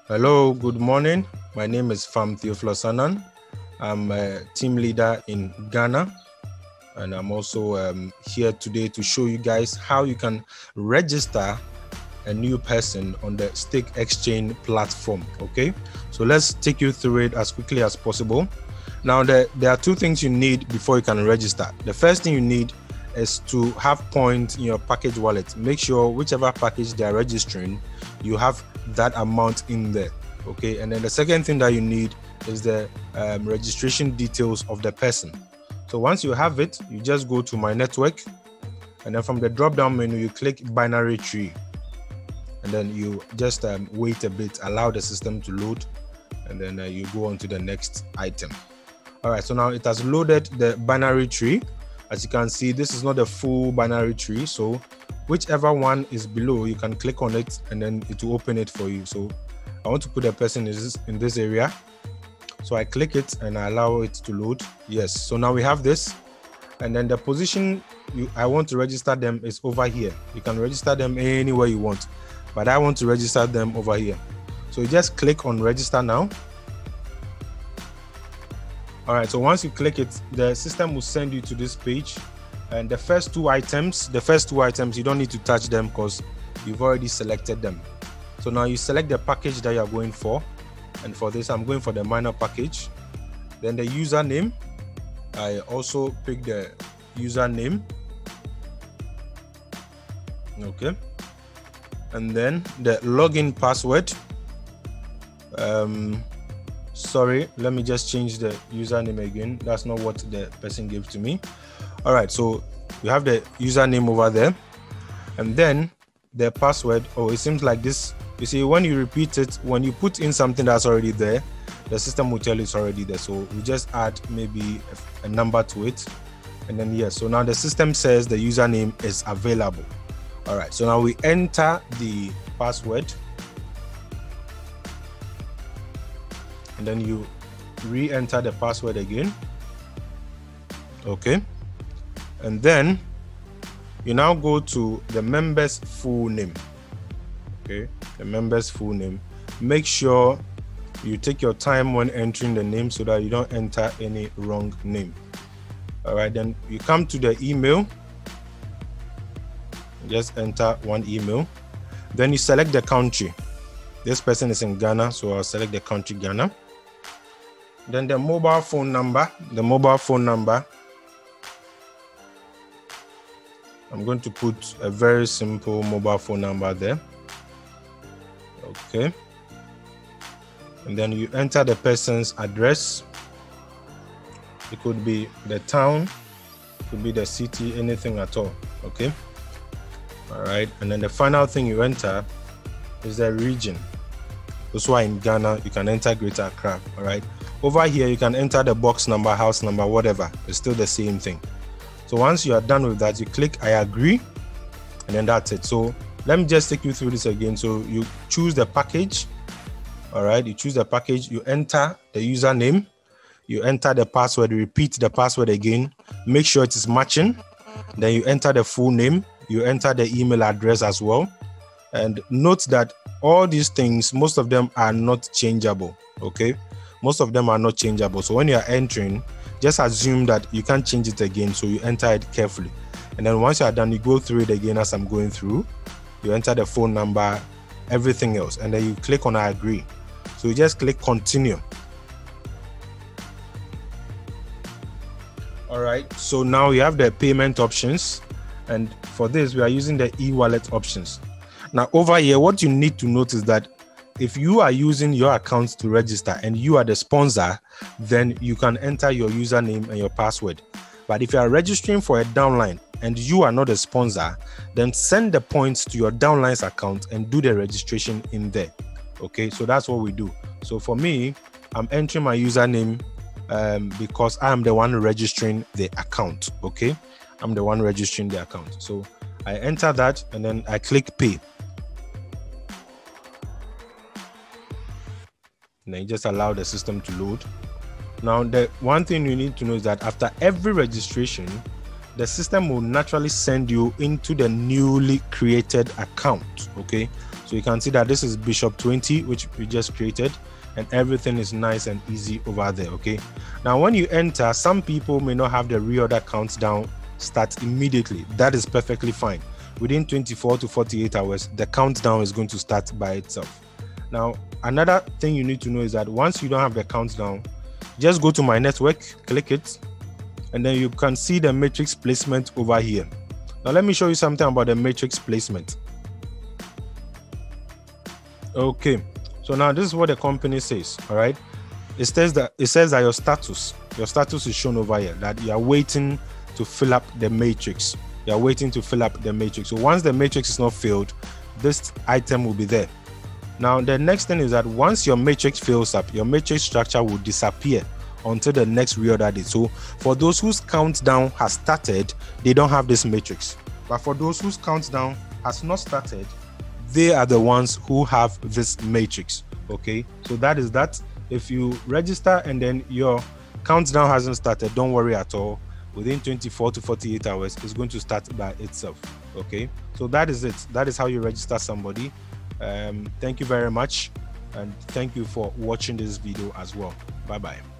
Hello, good morning. My name is Fam Theophlosanan. I'm a team leader in Ghana, and I'm also here today to show you guys how you can register a new person on the StakeXchain platform. Okay, so let's take you through it as quickly as possible. Now, there are two things you need before you can register. The first thing you need is to have points in your package wallet. Make sure whichever package they are registering, you have that amount in there. Okay, and then the second thing that you need is the registration details of the person. So once you have it, you just go to My Network, and then from the drop down menu you click binary tree, and then you just wait a bit, allow the system to load, and then you go on to the next item. All right, so now it has loaded the binary tree. As you can see, this is not a full binary tree, so whichever one is below, you can click on it and then it will open it for you. So I want to put a person in this area, so I click it and I allow it to load. Yes, so now we have this, and then the position I want to register them is over here. You can register them anywhere you want, but I want to register them over here. So you just click on register now. All right, so once you click it, the system will send you to this page, and the first two items, you don't need to touch them because you've already selected them. So now you select the package that you're going for, and for this I'm going for the minor package. Then the username, I also pick the username. Okay, and then the login password. Sorry, let me just change the username again. That's not what the person gave to me. All right, so you have the username over there, and then the password. Oh, it seems like this. You see, when you repeat it, when you put in something that's already there, the system will tell you it's already there. So we just add maybe a number to it, and then yes. So now the system says the username is available. All right, so now we enter the password, and then you re-enter the password again. Okay, and then you now go to the member's full name. Okay, the member's full name. Make sure you take your time when entering the name so that you don't enter any wrong name. All right, then you come to the email. Just enter one email. Then you select the country. This person is in Ghana, so I'll select the country Ghana. Then the mobile phone number. I'm going to put a very simple mobile phone number there. Okay. And then you enter the person's address. It could be the town, it could be the city, anything at all. Okay. All right. And then the final thing you enter is the region. That's why in Ghana, you can enter Greater Accra. All right. Over here, you can enter the box number, house number, whatever. It's still the same thing. So once you are done with that, you click I agree, and then that's it. So let me just take you through this again. So you choose the package. All right. You choose the package. You enter the username. You enter the password. Repeat the password again. Make sure it is matching. Then you enter the full name. You enter the email address as well. And note that all these things, most of them are not changeable. Okay. Most of them are not changeable. So when you are entering, just assume that you can't change it again. So you enter it carefully. And then once you are done, you go through it again as I'm going through. You enter the phone number, everything else. And then you click on I agree. So you just click continue. All right. So now you have the payment options. And for this, we are using the e-wallet options. Now over here, what you need to note is that if you are using your account to register and you are the sponsor, then you can enter your username and your password. But if you are registering for a downline and you are not a sponsor, then send the points to your downline's account and do the registration in there. Okay, so that's what we do. So for me, I'm entering my username because I am the one registering the account. Okay, I'm the one registering the account. So I enter that and then I click pay. And then you just allow the system to load. Now, the one thing you need to know is that after every registration, the system will naturally send you into the newly created account. Okay, So you can see that this is Bishop 20, which we just created, and everything is nice and easy over there. Okay, now when you enter, some people may not have the reorder countdown start immediately. That is perfectly fine. Within 24 to 48 hours, the countdown is going to start by itself. Now, another thing you need to know is that once you don't have the countdown, just go to my network, click it, and then you can see the matrix placement over here. Now let me show you something about the matrix placement. Okay, so now this is what the company says. All right, it says that your status is shown over here, that you are waiting to fill up the matrix. You are waiting to fill up the matrix. So once the matrix is not filled, this item will be there. Now the next thing is that once your matrix fills up, your matrix structure will disappear until the next reorder date. So for those whose countdown has started, they don't have this matrix. But for those whose countdown has not started, they are the ones who have this matrix. Okay, so that is that. If you register and then your countdown hasn't started, don't worry at all. Within 24 to 48 hours, it's going to start by itself. Okay, so that is it. That is how you register somebody. Thank you very much, and thank you for watching this video as well. Bye bye.